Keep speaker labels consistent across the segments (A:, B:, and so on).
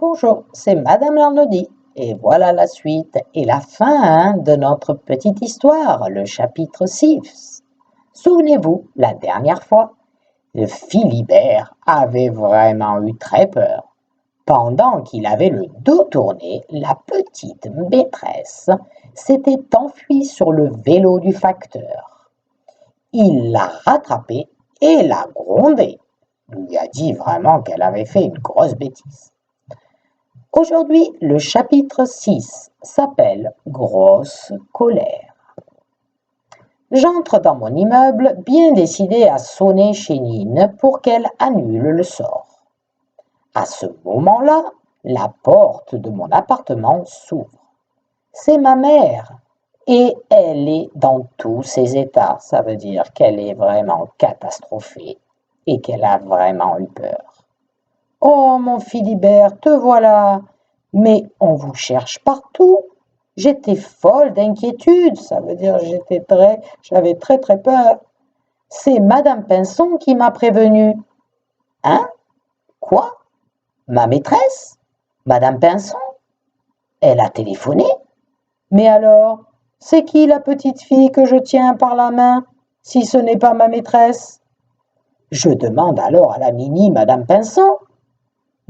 A: Bonjour, c'est Madame Arnaudy. Et voilà la suite et la fin de notre petite histoire, le chapitre 6. Souvenez-vous, la dernière fois, le Philibert avait vraiment eu très peur. Pendant qu'il avait le dos tourné, la petite maîtresse s'était enfuie sur le vélo du facteur. Il l'a rattrapée et l'a grondée. Il lui a dit vraiment qu'elle avait fait une grosse bêtise. Aujourd'hui, le chapitre 6 s'appelle Grosse colère. J'entre dans mon immeuble bien décidé à sonner chez Nine pour qu'elle annule le sort. À ce moment-là, la porte de mon appartement s'ouvre. C'est ma mère et elle est dans tous ses états. Ça veut dire qu'elle est vraiment catastrophée et qu'elle a vraiment eu peur. Oh, mon Philibert, te voilà! Mais on vous cherche partout. J'étais folle d'inquiétude, ça veut dire j'avais très très peur. C'est Madame Pinson qui m'a prévenue. Hein? Quoi? Ma maîtresse? Madame Pinson? Elle a téléphoné? Mais alors, c'est qui la petite fille que je tiens par la main, si ce n'est pas ma maîtresse? Je demande alors à la mini Madame Pinson.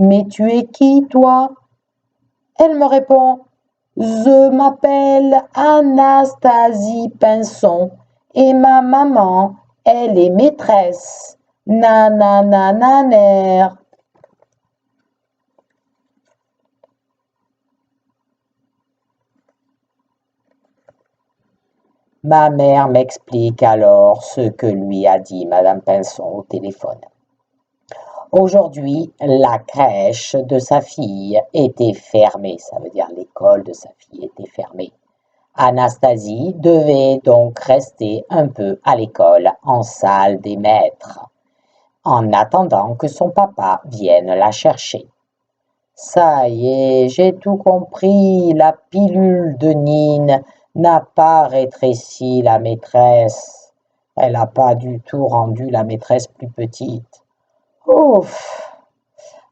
A: Mais tu es qui, toi? Elle me répond: Je m'appelle Anastasie Pinson et ma maman, elle est maîtresse. Nananananer. Ma mère m'explique alors ce que lui a dit Madame Pinson au téléphone. Aujourd'hui, la crèche de sa fille était fermée, ça veut dire l'école de sa fille était fermée. Anastasie devait donc rester un peu à l'école en salle des maîtres, en attendant que son papa vienne la chercher. Ça y est, j'ai tout compris, la pilule de Nine n'a pas rétréci la maîtresse. Elle n'a pas du tout rendu la maîtresse plus petite. Ouf!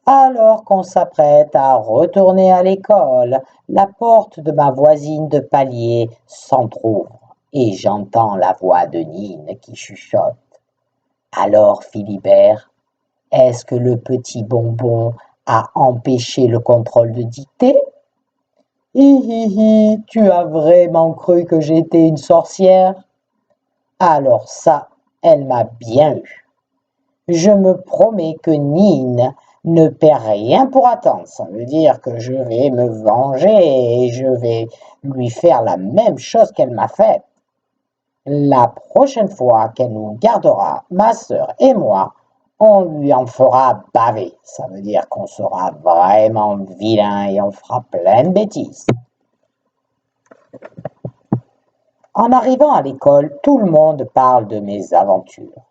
A: Alors qu'on s'apprête à retourner à l'école, la porte de ma voisine de palier s'entr'ouvre et j'entends la voix de Nine qui chuchote. Alors, Philibert, est-ce que le petit bonbon a empêché le contrôle de dictée? Hi hi hi, tu as vraiment cru que j'étais une sorcière? Alors ça, elle m'a bien eu. Je me promets que Nine ne perd rien pour attendre. Ça veut dire que je vais me venger et je vais lui faire la même chose qu'elle m'a faite. La prochaine fois qu'elle nous gardera, ma sœur et moi, on lui en fera baver. Ça veut dire qu'on sera vraiment vilain et on fera plein de bêtises. En arrivant à l'école, tout le monde parle de mes aventures.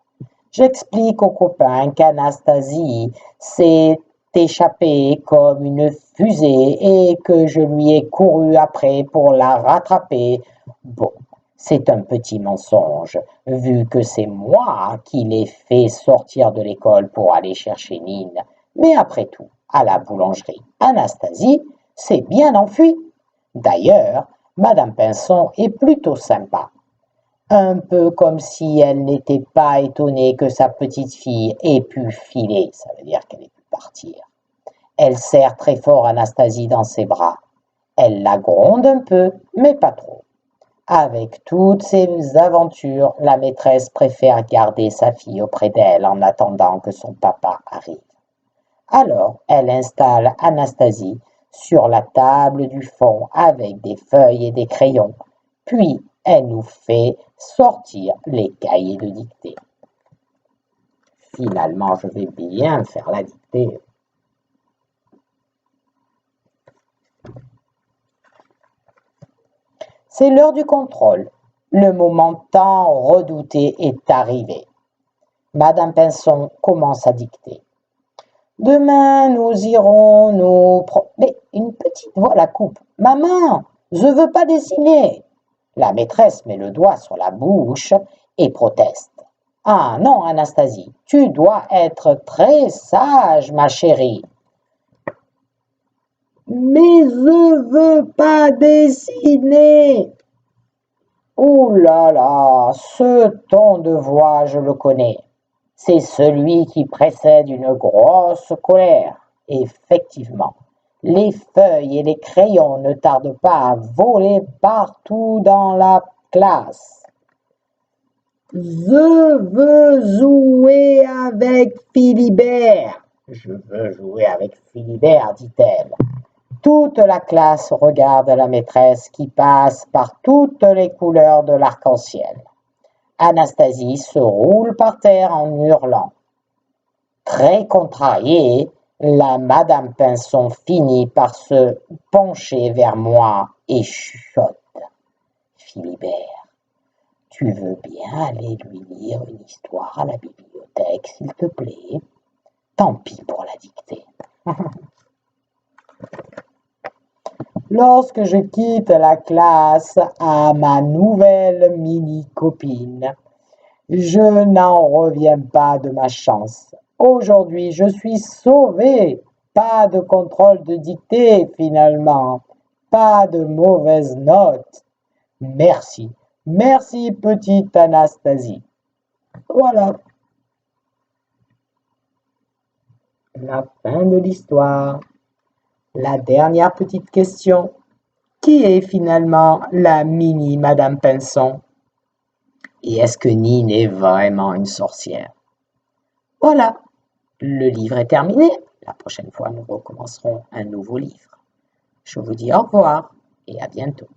A: J'explique aux copains qu'Anastasie s'est échappée comme une fusée et que je lui ai couru après pour la rattraper. Bon, c'est un petit mensonge, vu que c'est moi qui l'ai fait sortir de l'école pour aller chercher Nine. Mais après tout, à la boulangerie, Anastasie s'est bien enfuie. D'ailleurs, Madame Pinson est plutôt sympa. Un peu comme si elle n'était pas étonnée que sa petite fille ait pu filer, ça veut dire qu'elle ait pu partir. Elle serre très fort Anastasie dans ses bras. Elle la gronde un peu, mais pas trop. Avec toutes ces aventures, la maîtresse préfère garder sa fille auprès d'elle en attendant que son papa arrive. Alors, elle installe Anastasie sur la table du fond avec des feuilles et des crayons, puis elle nous fait sortir les cahiers de dictée. Finalement, je vais bien faire la dictée. C'est l'heure du contrôle. Le moment tant redouté est arrivé. Madame Pinson commence à dicter. Demain, nous irons Mais une petite voix la coupe. Maman, je veux pas dessiner. La maîtresse met le doigt sur la bouche et proteste. Ah non, Anastasie, tu dois être très sage, ma chérie. Mais je veux pas dessiner. Ouh là là, ce ton de voix, je le connais. C'est celui qui précède une grosse colère. Effectivement, les feuilles et les crayons ne tardent pas à voler partout dans la classe. Je veux jouer avec Philibert. Je veux jouer avec Philibert, dit-elle. Toute la classe regarde la maîtresse qui passe par toutes les couleurs de l'arc-en-ciel. Anastasie se roule par terre en hurlant. Très contrariée, la Madame Pinson finit par se pencher vers moi et chuchote. Philibert, tu veux bien aller lui lire une histoire à la bibliothèque, s'il te plaît? Tant pis pour la dictée. Lorsque je quitte la classe à ma nouvelle mini-copine, je n'en reviens pas de ma chance. Aujourd'hui, je suis sauvé. Pas de contrôle de dictée finalement. Pas de mauvaise note. Merci. Merci, petite Anastasie. Voilà, la fin de l'histoire. La dernière petite question. Qui est finalement la mini Madame Pinson? Et est-ce que Nine est vraiment une sorcière? Voilà, le livre est terminé. La prochaine fois, nous recommencerons un nouveau livre. Je vous dis au revoir et à bientôt.